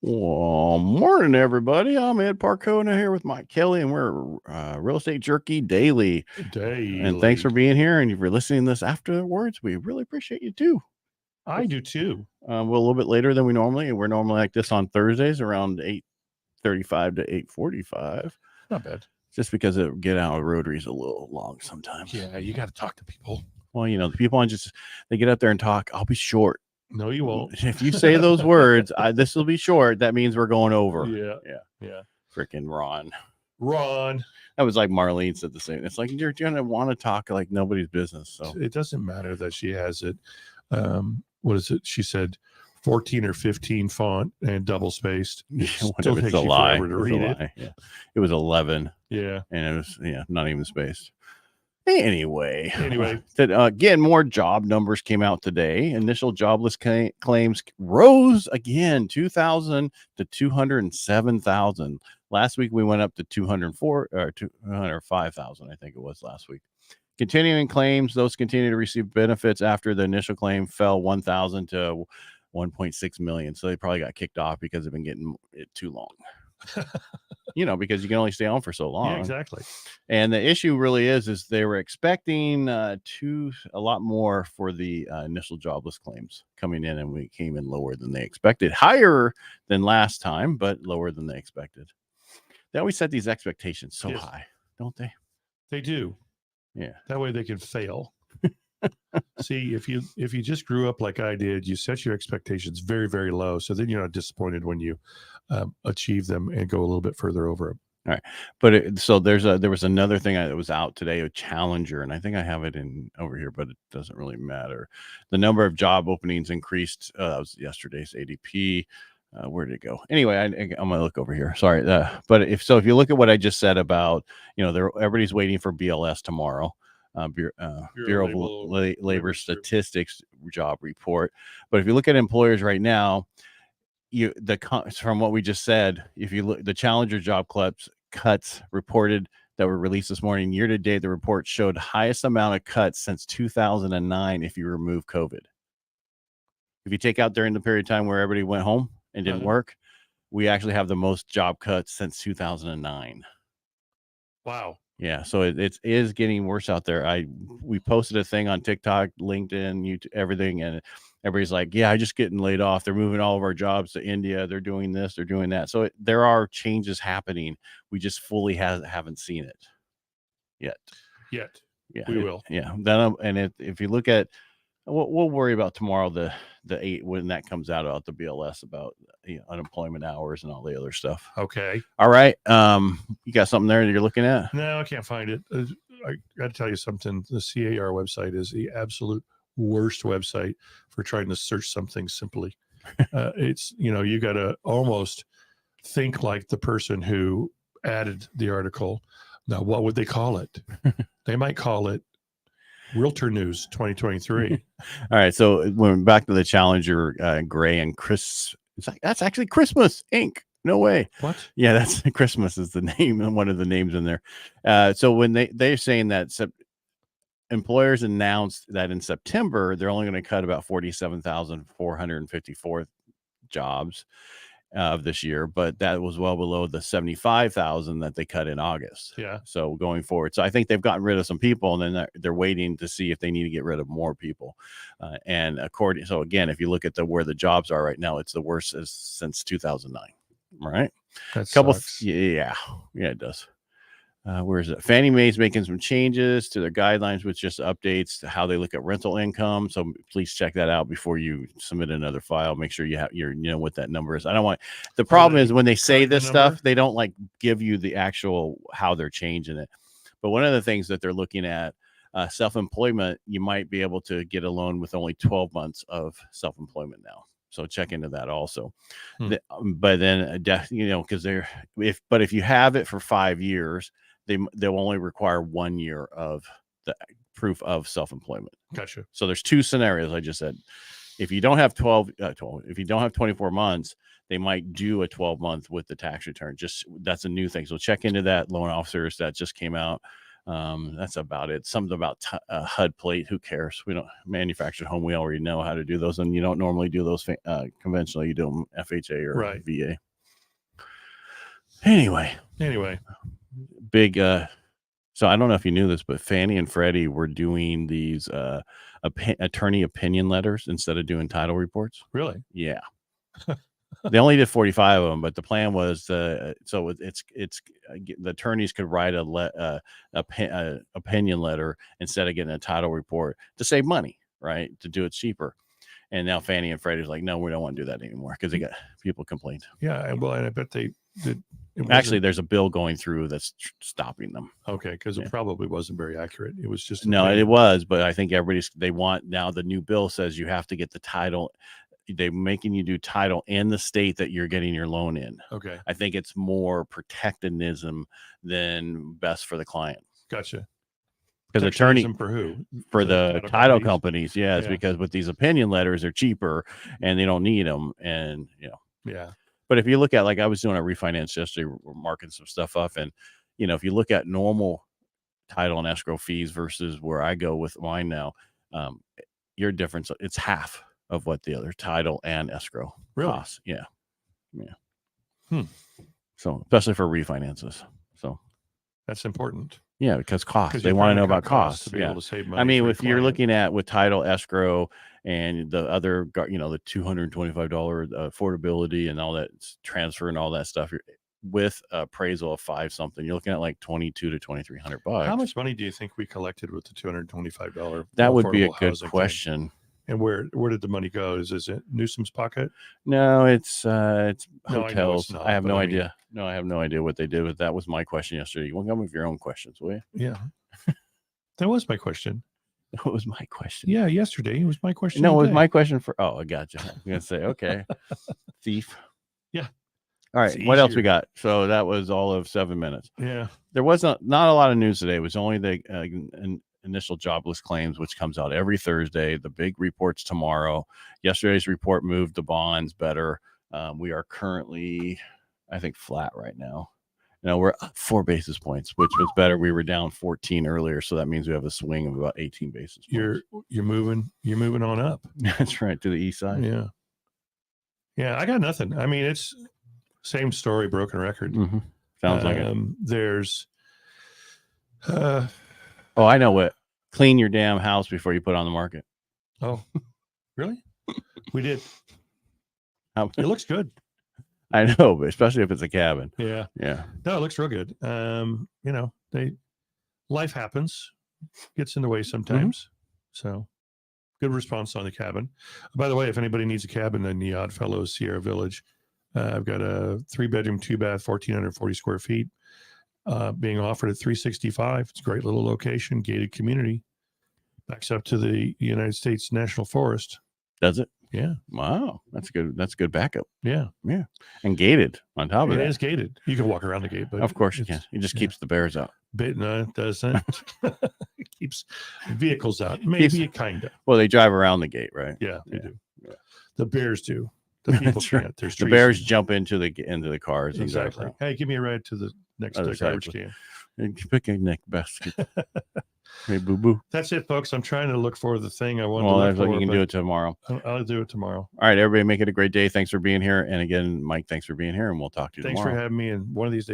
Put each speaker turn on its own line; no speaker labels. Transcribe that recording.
Well, morning, everybody. I'm Ed Parcaut here with Mike Kelly, and we're Real Estate Jerky Daily. And thanks for being here, and if you're listening to this afterwards, we really appreciate you too.
I do too.
We're a little bit later than we normally. We're normally like this on Thursdays around 8:35 to 8:45.
Not bad.
Just because it get out of rotary is a little long sometimes.
Yeah, you got to talk to people.
Well, the people they get up there and talk. I'll be short.
No, you won't.
If you say those words, this will be short. That means we're going over.
Yeah.
Freaking Ron.
That
was like Marlene said the same. It's like you're gonna want to talk like nobody's business. So
it doesn't matter that she has it. What is it? She said 14 or 15 font and double spaced.
It still takes a lie to read it. Yeah. It was 11.
Yeah,
and it was not even spaced. Anyway,
again,
more job numbers came out today. Initial jobless claims rose again, 2,000 to 207,000. Last week we went up to 204 or 205,000, I think it was last week. Continuing claims, those continue to receive benefits after the initial claim fell 1,000 to 1.6 million. So they probably got kicked off because they've been getting it too long. Because you can only stay on for so long.
Yeah, exactly.
And the issue really is they were expecting a lot more for the initial jobless claims coming in, and we came in lower than they expected, higher than last time, but lower than they expected. They always set these expectations so high, don't they?
They do.
Yeah.
That way they can fail. See, if you just grew up like I did, you set your expectations very, very low. So then you're not disappointed when you achieve them and go a little bit further over them.
All right. But there was another thing that was out today, a Challenger, and I think I have it in over here, but it doesn't really matter. The number of job openings increased. That was yesterday's ADP. Where did it go? Anyway, I'm gonna look over here. Sorry. But if you look at what I just said about, everybody's waiting for BLS tomorrow. Bureau of Labor Statistics job report. But if you look at employers right now, from what we just said, if you look, the Challenger job cuts reported that were released this morning, year to date, the report showed highest amount of cuts since 2009 if you remove COVID. If you take out during the period of time where everybody went home and didn't work, we actually have the most job cuts since 2009.
Wow.
Yeah, so it is getting worse out there. We posted a thing on TikTok, LinkedIn, YouTube, everything, and everybody's like, "Yeah, I'm just getting laid off. They're moving all of our jobs to India. They're doing this. They're doing that." So there are changes happening. We just fully haven't seen it yet.
Yeah,
we
will.
Yeah, then if you look at, we'll worry about tomorrow the 8 when that comes out about the BLS about unemployment hours and all the other stuff.
Okay.
All right. You got something there that you're looking at?
No, I can't find it. I got to tell you something. The CAR website is the absolute worst website for trying to search something simply. It's, you got to almost think like the person who added the article. Now, what would they call it? They might call it Realtor News 2023.
All right. So when back to the Challenger Gray and Chris, it's like, that's actually Christmas Inc. No way.
What?
Yeah, that's Christmas is the name and one of the names in there. So when they're saying that employers announced that in September, they're only going to cut about 47,454 jobs of this year, but that was well below the 75,000 that they cut in August.
Yeah.
So going forward, so I think they've gotten rid of some people, and then they're waiting to see if they need to get rid of more people. So again, if you look at where the jobs are right now, it's the worst since 2009. Right? Yeah, it does. Where is it? Fannie Mae's making some changes to their guidelines with just updates to how they look at rental income. So please check that out before you submit another file. Make sure you know what that number is. I don't want, the problem is when they say this stuff, they don't like give you the actual how they're changing it. But one of the things that they're looking at, self-employment, you might be able to get a loan with only 12 months of self-employment now. So check into that also. But then, because if you have it for 5 years, they'll only require 1 year of the proof of self-employment.
Gotcha.
So there's two scenarios I just said. If you don't have 24 months, they might do a 12-month with the tax return. That's a new thing. So check into that, loan officers. That just came out. That's about it. Something about HUD plate. Who cares? We don't manufactured home. We already know how to do those, and you don't normally do those conventionally. You do them FHA or
Right.
VA. Anyway, big. So I don't know if you knew this, but Fannie and Freddie were doing these attorney opinion letters instead of doing title reports.
Really?
Yeah. They only did 45 of them, but the plan was so it's the attorneys could write a opinion letter instead of getting a title report to save money, right? To do it cheaper. And now Fannie and Freddie's like, no, we don't want to do that anymore because they got people complained.
Yeah, well, and I bet they did.
Actually, there's a bill going through that's stopping them.
Okay, because it probably wasn't very accurate. It was just
no, it was, but I think they want now. The new bill says you have to get the title. They're making you do title in the state that you're getting your loan in.
Okay,
I think it's more protectionism than best for the client.
Gotcha.
Because attorney
for who?
For the title companies, yes, because with these opinion letters, they're cheaper and they don't need them, and
yeah.
But if you look at, like, I was doing a refinance yesterday, we're marking some stuff up, and if you look at normal title and escrow fees versus where I go with mine now, your difference, it's half of what the other title and escrow costs. Yeah. So especially for refinances, so
that's important.
Yeah, because cost. They want to know about costs
to be able to save money.
I mean, if you're looking at with title, escrow, and the other, the $225 affordability and all that transfer and all that stuff, with appraisal of 5 something, you're looking at like $2,200 to $2,300.
How much money do you think we collected with the $225?
That would be a good question.
Thing? And where did the money go? Is it Newsom's pocket?
No, it's hotels.
No,
I have no idea. No, I have no idea what they did with that. Was my question yesterday. You want to come with your own questions, will you?
Yeah. That was my question.
That was my question.
Yeah, yesterday it was my question.
No, it was my question for. Oh, I got you. I'm gonna say okay, thief.
Yeah.
All right. What else we got? So that was all of 7 minutes.
Yeah.
There was not a lot of news today. It was only the initial jobless claims, which comes out every Thursday. The big reports tomorrow. Yesterday's report moved the bonds better. We are currently, I think, flat right now. We're up 4 basis points, which was better. We were down 14 earlier, so that means we have a swing of about 18 basis points.
You're moving on up.
That's right, to the east side.
Yeah. Yeah, I got nothing. I mean, it's same story, broken record.
Mm-hmm. Sounds like it.
There's
oh, I know what. Clean your damn house before you put it on the market.
Oh, really? We did. It looks good.
I know, but especially if it's a cabin.
Yeah.
Yeah.
No, it looks real good. Life happens, gets in the way sometimes. Mm-hmm. So good response on the cabin. By the way, if anybody needs a cabin in the Oddfellows Sierra Village, I've got a 3-bedroom, 2-bath, 1,440 square feet, being offered at $365. It's a great little location, gated community, backs up to the United States National Forest.
Does it?
Yeah.
Wow. That's good. That's good backup.
Yeah.
Yeah. And gated on top of it.
It is gated. You can walk around the gate, but
of course you can. It just keeps the bears out.
But no, it doesn't. It keeps vehicles out. Maybe kind of.
Well, they drive around the gate, right?
Yeah, they do. Yeah. The bears do. The people can't. There's
the bears jump into the cars.
Exactly.
And
hey, give me a ride to the next garbage can.
Picnic basket. Hey, boo boo.
That's it, folks. I'm trying to look for the thing I wanted
to
look
for. You can do it tomorrow.
I'll do it tomorrow.
All right, everybody, make it a great day. Thanks for being here. And again, Mike, thanks for being here, and we'll talk to you tomorrow.
Thanks for having me. And one of these days,